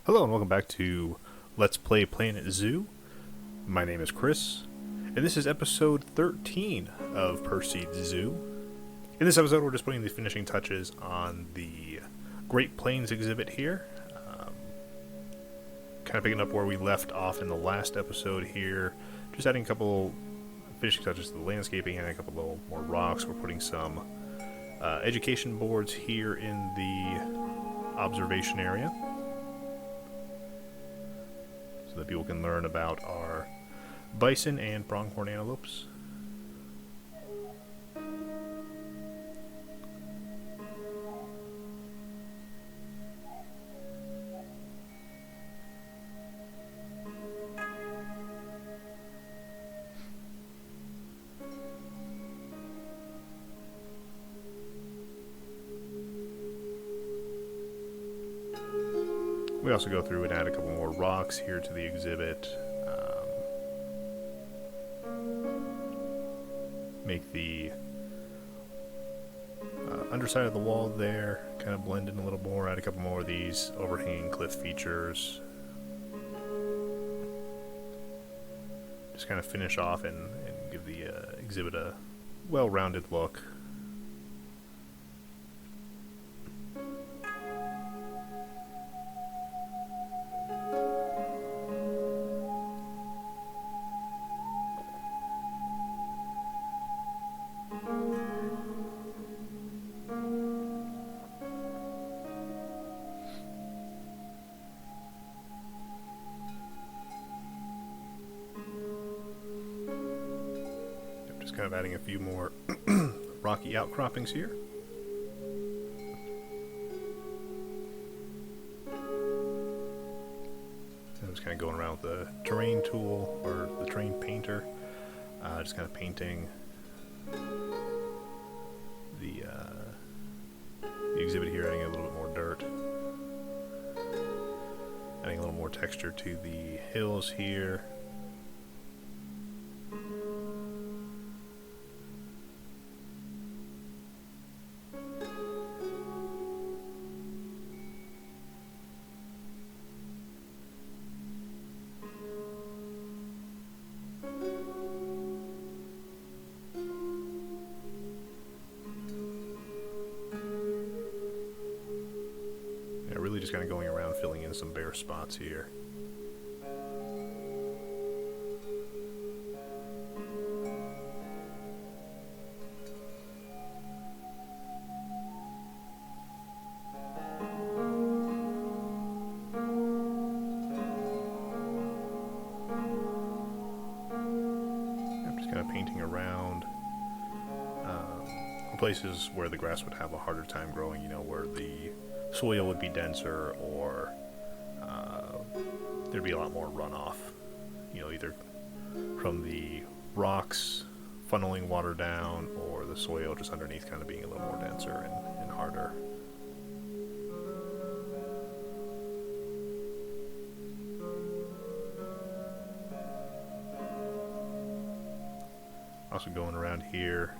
Hello and welcome back to Let's Play Planet Zoo. My name is Chris, and this is episode 13 of Perseid Zoo. In this episode, we're just putting the finishing touches on the Great Plains exhibit here. Kind of picking up where we left off in the last episode here. Just adding a couple finishing touches to the landscaping, adding a couple little more rocks. We're putting some education boards here in the observation area, so that people can learn about our bison and pronghorn antelopes. We also go through and add a couple more rocks here to the exhibit. Make the underside of the wall there kind of blend in a little more. Add a couple more of these overhanging cliff features. Just kind of finish off and give the exhibit a well-rounded look. Just kind of adding a few more rocky outcroppings here. I'm just kind of going around with the terrain tool, or the terrain painter, just kind of painting the exhibit here, adding a little bit more dirt, adding a little more texture to the hills here. Really just kind of going around filling in some bare spots here. I'm just kind of painting around places where the grass would have a harder time growing, you know, where the soil would be denser, or there'd be a lot more runoff, you know, either from the rocks funneling water down, or the soil just underneath kind of being a little more denser and harder. Also going around here,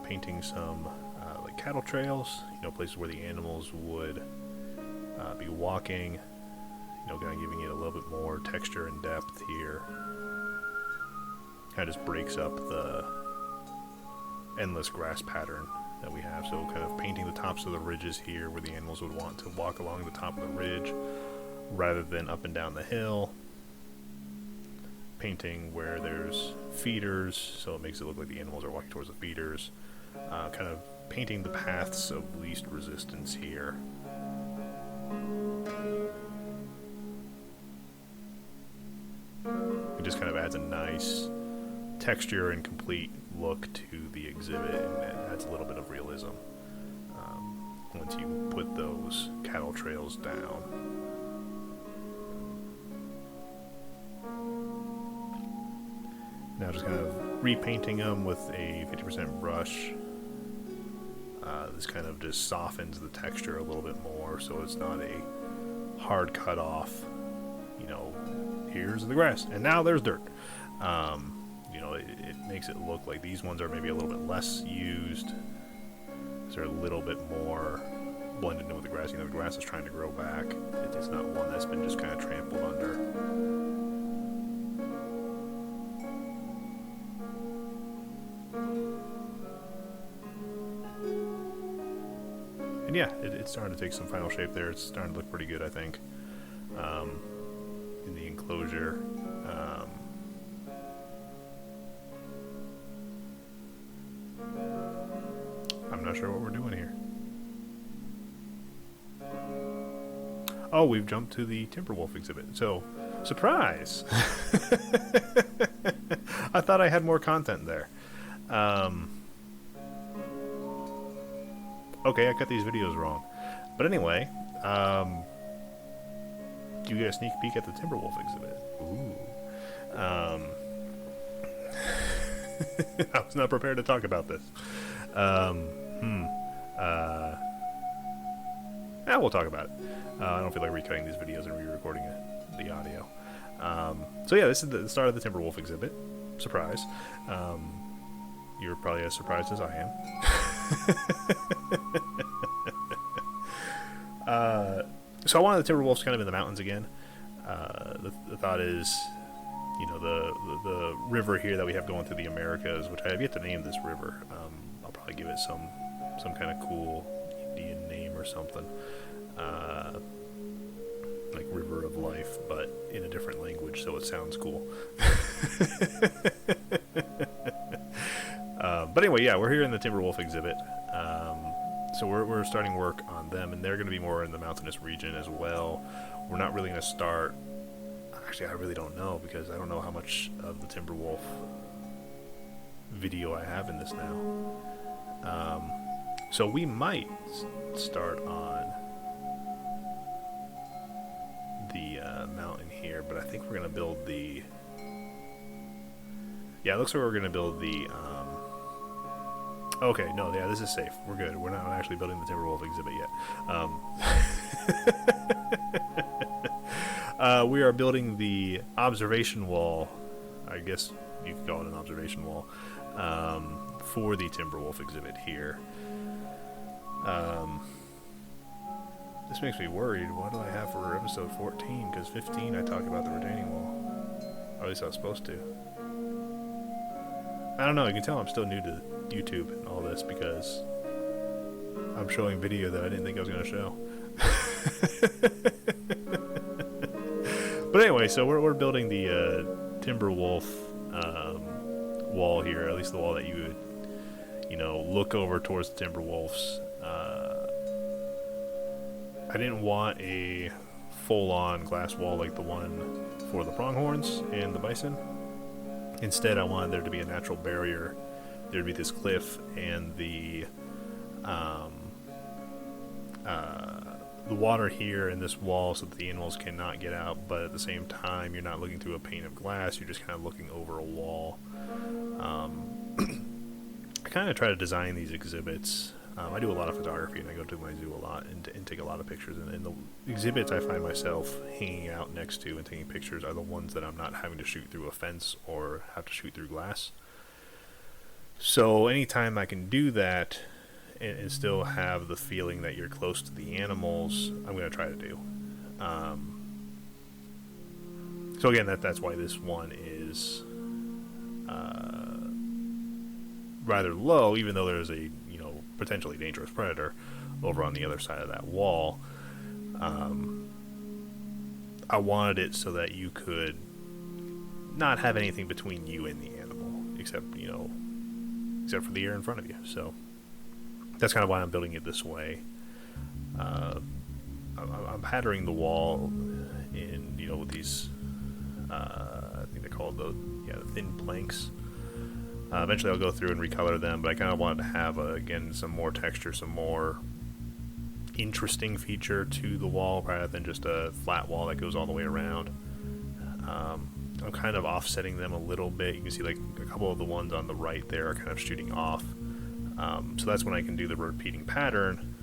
painting some like cattle trails, you know, places where the animals would be walking, you know, kind of giving it a little bit more texture and depth here. Kind of just breaks up the endless grass pattern that we have. So kind of painting the tops of the ridges here where the animals would want to walk along the top of the ridge rather than up and down the hill. Painting where there's feeders, so it makes it look like the animals are walking towards the feeders. Kind of painting the paths of least resistance here. It just kind of adds a nice texture and complete look to the exhibit, and it adds a little bit of realism once you put those cattle trails down. Now just kind of repainting them with a 50% brush. This kind of just softens the texture a little bit more, so it's not a hard cut off, you know, here's the grass and now there's dirt. You know, it makes it look like these ones are maybe a little bit less used, so they're a little bit more blended in with the grass. You know, the grass is trying to grow back. It's not one that's been just kind of trampled under. And yeah, it's starting to take some final shape there. It's starting to look pretty good, I think. In the enclosure. I'm not sure what we're doing here. Oh, we've jumped to the Timberwolf exhibit. So, surprise! I thought I had more content there. Okay, I cut these videos wrong. But anyway, you get a sneak peek at the Timberwolf exhibit. Ooh. I was not prepared to talk about this. Yeah, we'll talk about it. I don't feel like recutting these videos and re-recording the audio. So yeah, this is the start of the Timberwolf exhibit. Surprise. You're probably as surprised as I am. So I wanted the Timberwolves kind of in the mountains again. The thought is, you know, the river here that we have going through the Americas, which I have yet to name this river. I'll probably give it some kind of cool Indian name or something. Like River of Life, but in a different language, so it sounds cool. But anyway, yeah, we're here in the Timberwolf exhibit. So we're starting work on them, and they're going to be more in the mountainous region as well. We're not really going to start... Actually, I really don't know, because I don't know how much of the Timberwolf video I have in this now. So we might start on the mountain here, but I think we're going to build the... Yeah, it looks like we're going to build the... Okay, no, yeah, this is safe. We're good. We're not actually building the Timberwolf exhibit yet. We are building the observation wall. I guess you could call it an observation wall for the Timberwolf exhibit here. This makes me worried. What do I have for episode 14? Because 15 I talk about the retaining wall. Or at least I was supposed to. I don't know, you can tell I'm still new to YouTube and all this because I'm showing video that I didn't think I was going to show. But anyway, so we're building the Timberwolf wall here, at least the wall that you would, you know, look over towards the Timberwolves. I didn't want a full-on glass wall like the one for the pronghorns and the bison. Instead, I wanted there to be a natural barrier. There'd be this cliff and the water here in this wall so that the animals cannot get out, but at the same time, you're not looking through a pane of glass, you're just kind of looking over a wall. I kind of try to design these exhibits. I do a lot of photography, and I go to my zoo a lot and take a lot of pictures, and the exhibits I find myself hanging out next to and taking pictures are the ones that I'm not having to shoot through a fence or have to shoot through glass. So anytime I can do that and still have the feeling that you're close to the animals, I'm going to try to do. So again, that's why this one is rather low, even though there's a potentially dangerous predator over on the other side of that wall. I wanted it so that you could not have anything between you and the animal, except for the air in front of you. So that's kind of why I'm building it this way. I'm patterning the wall in, with these, I think they're called the thin planks. Eventually I'll go through and recolor them, but I kind of wanted to have, again, some more texture, some more interesting feature to the wall rather than just a flat wall that goes all the way around. I'm kind of offsetting them a little bit. You can see like a couple of the ones on the right there are kind of shooting off. So that's when I can do the repeating pattern.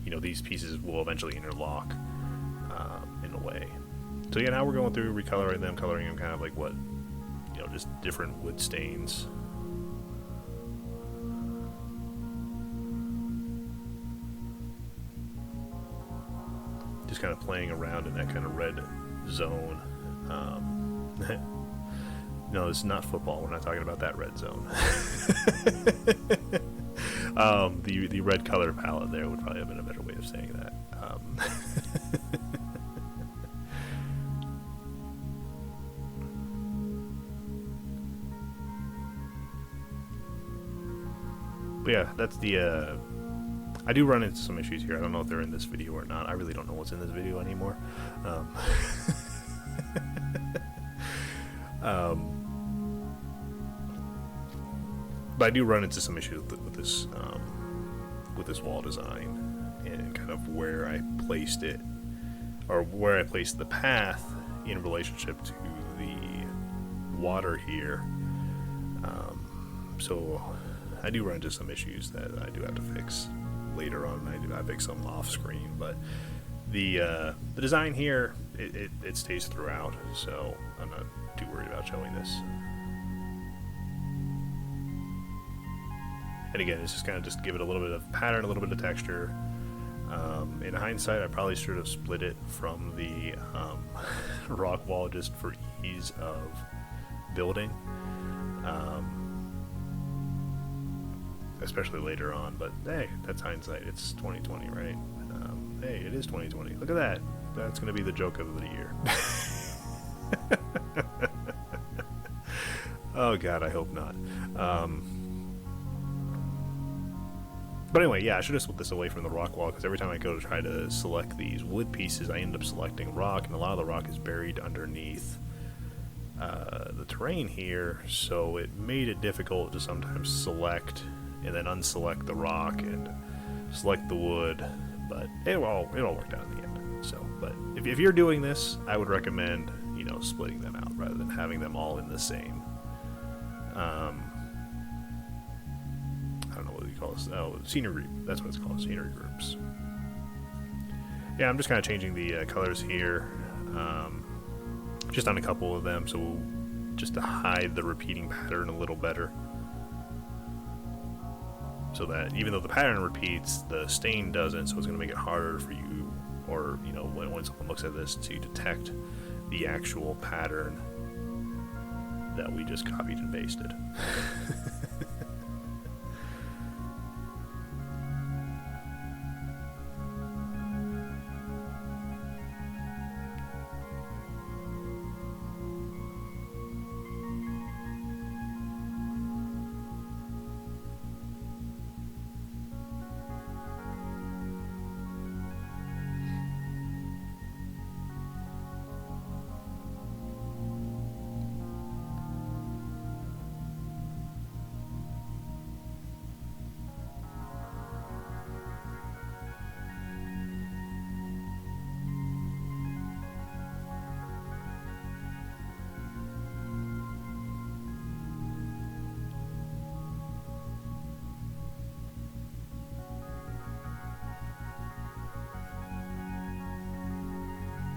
These pieces will eventually interlock in a way. So yeah, now we're going through recoloring them, coloring them kind of like what, just different wood stains. just kind of playing around in that kind of red zone. No, this is not football. We're not talking about that red zone. The red color palette there would probably have been a better way of saying that. But yeah, that's the. I do run into some issues here. I don't know if they're in this video or not. I really don't know what's in this video anymore. But I do run into some issues with this wall design and kind of where I placed it, or where I placed the path in relationship to the water here. So I do run into some issues that I do have to fix later on. I do have to fix some off screen, but the design here it stays throughout, so I'm not too worried about showing this. And again, it's just kind of just give it a little bit of pattern, a little bit of texture. In hindsight, I probably should have split it from the rock wall just for ease of building, especially later on. But hey, that's hindsight. It's 2020, right? Hey, it is 2020. Look at that. That's going to be the joke of the year. Oh God, I hope not. But anyway, yeah, I should have split this away from the rock wall, because every time I go to try to select these wood pieces, I end up selecting rock, and a lot of the rock is buried underneath the terrain here, so it made it difficult to sometimes select and then unselect the rock and select the wood, but it all worked out in the end. So, but if you're doing this, I would recommend, you know, splitting them out rather than having them all in the same. I don't know what we call this. Oh, scenery group. That's what it's called, scenery groups. Yeah, I'm just kind of changing the colors here, just on a couple of them, so just to hide the repeating pattern a little better. So that even though the pattern repeats, the stain doesn't, so it's going to make it harder for you, or you know, when someone looks at this, to detect the actual pattern that we just copied and pasted.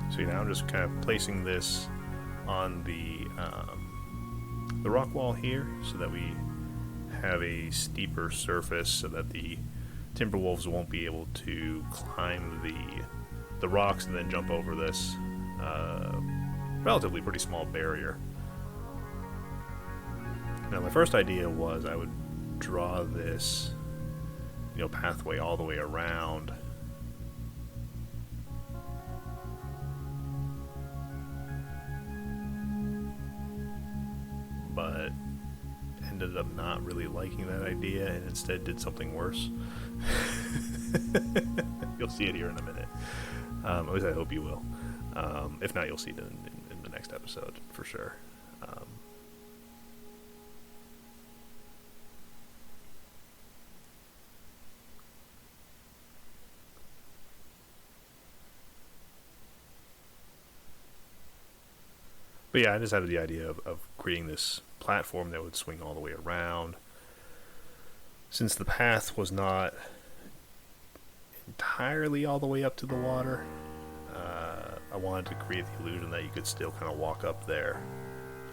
So now I'm just kind of placing this on the rock wall here, so that we have a steeper surface, so that the timber wolves won't be able to climb the rocks and then jump over this relatively pretty small barrier. Now, my first idea was I would draw this, you know, pathway all the way around. But ended up not really liking that idea, and instead did something worse. You'll see it here in a minute. At least I hope you will. If not, you'll see it in the next episode for sure. But yeah, I just had the idea of creating this platform that would swing all the way around. Since the path was not entirely all the way up to the water, I wanted to create the illusion that you could still kind of walk up there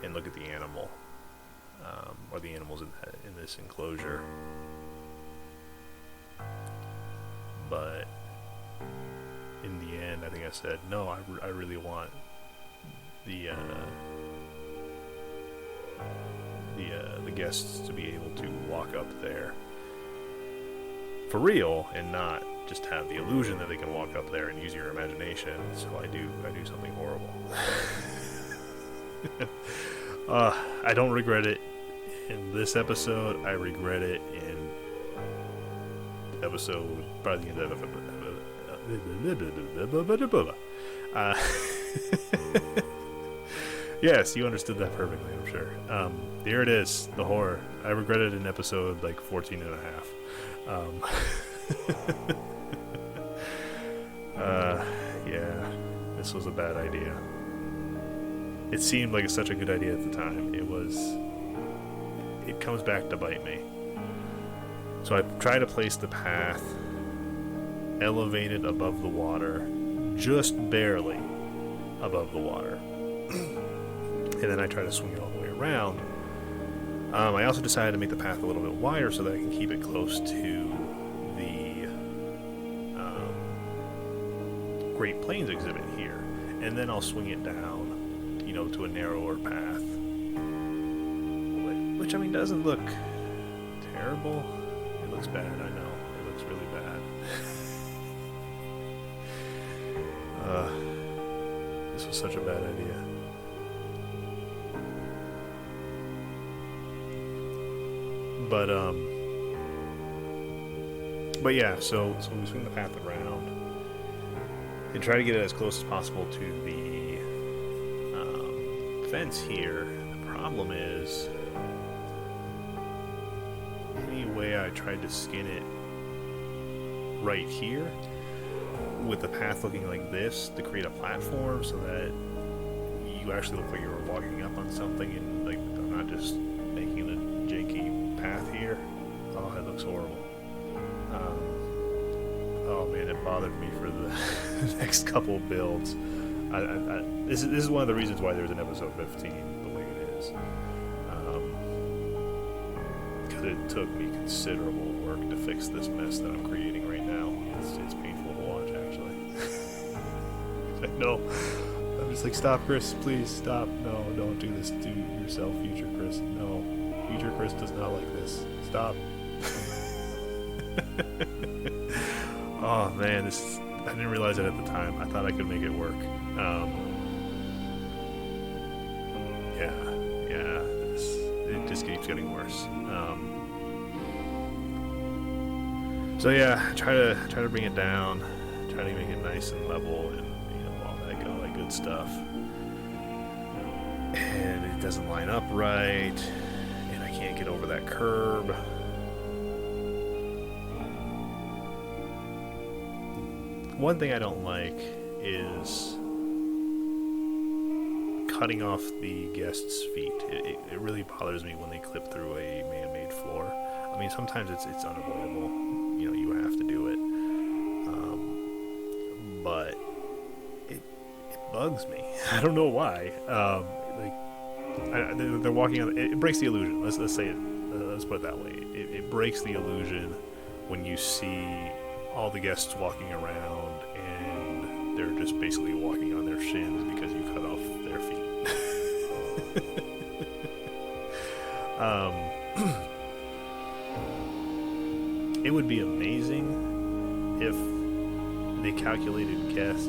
and look at the animal, or the animals in this in the end, I think I said, no, I really want the guests to be able to walk up there for real and not just have the illusion that they can walk up there and use your imagination. So I do something horrible. I don't regret it in this episode. I regret it in episode by the end of yes, you understood that perfectly, I'm sure. Here it is, the horror. I regret it in episode like 14 and a half. Yeah, this was a bad idea. It seemed like such a good idea at the time. It comes back to bite me. So I try to place the path elevated above the water, just barely above the water. And then I try to swing it all the way around. I also decided to make the path a little bit wider so that I can keep it close to the Great Plains exhibit here. And then I'll swing it down, to a narrower path. Which, I mean, doesn't look terrible. It looks bad, I know. It looks really bad. This was such a bad idea. But yeah, so we swing the path around and try to get it as close as possible to the fence here. The problem is, any way I tried to skin it right here, with the path looking like this, to create a platform so that you actually look like you were walking up on something, and like I'm not just making a janky path here. Oh, it looks horrible. Oh man, it bothered me for the next couple of builds. This is one of the reasons why there's an episode 15 the way it is. Because it took me considerable work to fix this mess that I'm creating right now. It's painful to watch, actually. No, I'm just like, stop, Chris, please stop. No, don't do this to yourself, future Chris. No, future Chris does not like this. Stop. Oh man, I didn't realize it at the time. I thought I could make it work. It just keeps getting worse. So yeah, try to bring it down, try to make it nice and level, and all that good stuff. And it doesn't line up right, and I can't get over that curb. One thing I don't like is cutting off the guests' feet. It really bothers me when they clip through a man-made floor. I mean, sometimes it's unavoidable. You have to do it. But it bugs me. I don't know why. They're walking on. It breaks the illusion. Let's say it. Let's put it that way. It breaks the illusion when you see all the guests walking around and they're just basically walking on their shins because you cut off their feet. It would be amazing if the calculated guest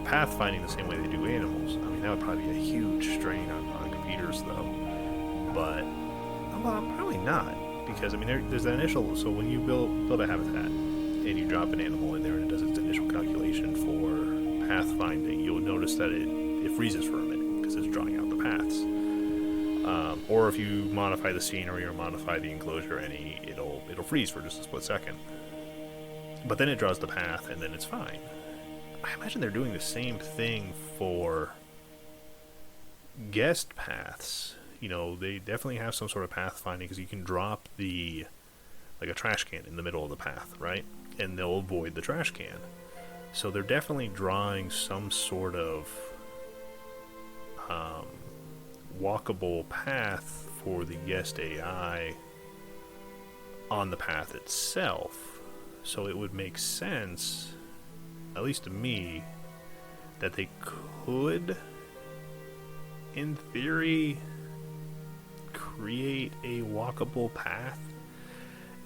pathfinding the same way they do animals. I mean, that would probably be a huge strain on computers, though. But probably not, because I mean, there's that initial. So when you build a habitat and you drop an animal in there and it does its initial calculation for pathfinding, you'll notice that it freezes for a minute because it's drawing out the paths. Or if you modify the scenery or modify the enclosure it'll freeze for just a split second. But then it draws the path and then it's fine. I imagine they're doing the same thing for guest paths. They definitely have some sort of path finding because you can drop a trash can in the middle of the path, right? And they'll avoid the trash can. So they're definitely drawing some sort of walkable path for the guest AI on the path itself. So it would make sense, at least to me, that they could, in theory, create a walkable path.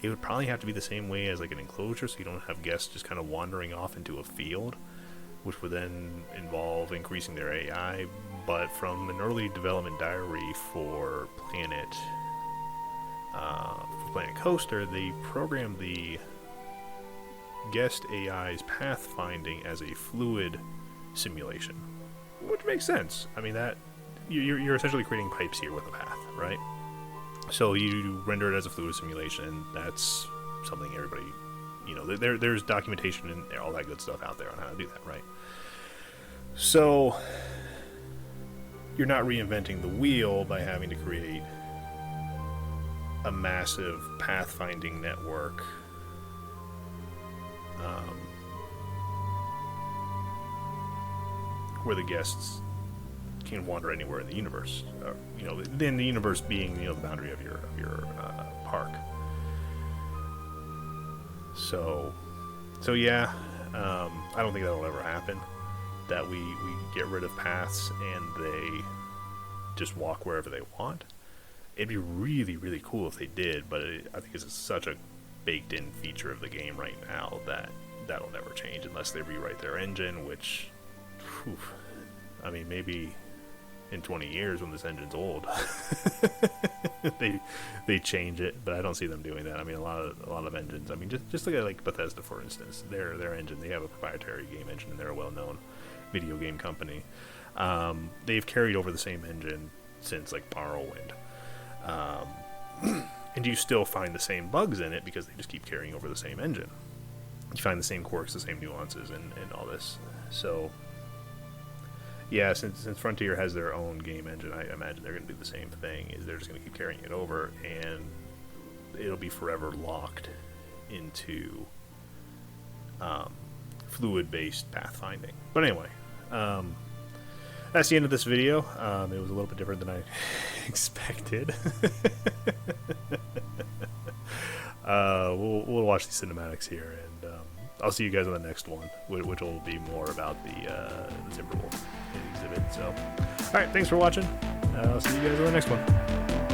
It would probably have to be the same way as like an enclosure, so you don't have guests just kind of wandering off into a field, which would then involve increasing their AI. But from an early development diary for Planet Coaster, they programmed the guest AI's pathfinding as a fluid simulation, which makes sense. I mean, that you're essentially creating pipes here with a path, right? So you render it as a fluid simulation, and that's something everybody, you know, there's documentation and all that good stuff out there on how to do that, right? So you're not reinventing the wheel by having to create a massive pathfinding network where the guests can wander anywhere in the universe. You know, then the universe being, you know, the boundary of your park. So yeah, I don't think that'll ever happen. That we get rid of paths and they just walk wherever they want. It'd be really, really cool if they did, but I think it's such a baked-in feature of the game right now that that'll never change unless they rewrite their engine, which, whew, I mean, maybe in 20 years when this engine's old, they change it, but I don't see them doing that. I mean, a lot of engines. I mean, just look at like Bethesda, for instance. Their engine, they have a proprietary game engine, and they're a well-known video game company. They've carried over the same engine since like Morrowind. And you still find the same bugs in it because they just keep carrying over the same engine. You find the same quirks, the same nuances, and all this. So, yeah, since Frontier has their own game engine, I imagine they're going to do the same thing. Is they're just going to keep carrying it over, and it'll be forever locked into fluid-based pathfinding. But anyway, that's the end of this video. It was a little bit different than I expected. We'll watch the cinematics here, and I'll see you guys on the next one, which will be more about the Timberwolf exhibit. So, all right, thanks for watching. I'll see you guys on the next one.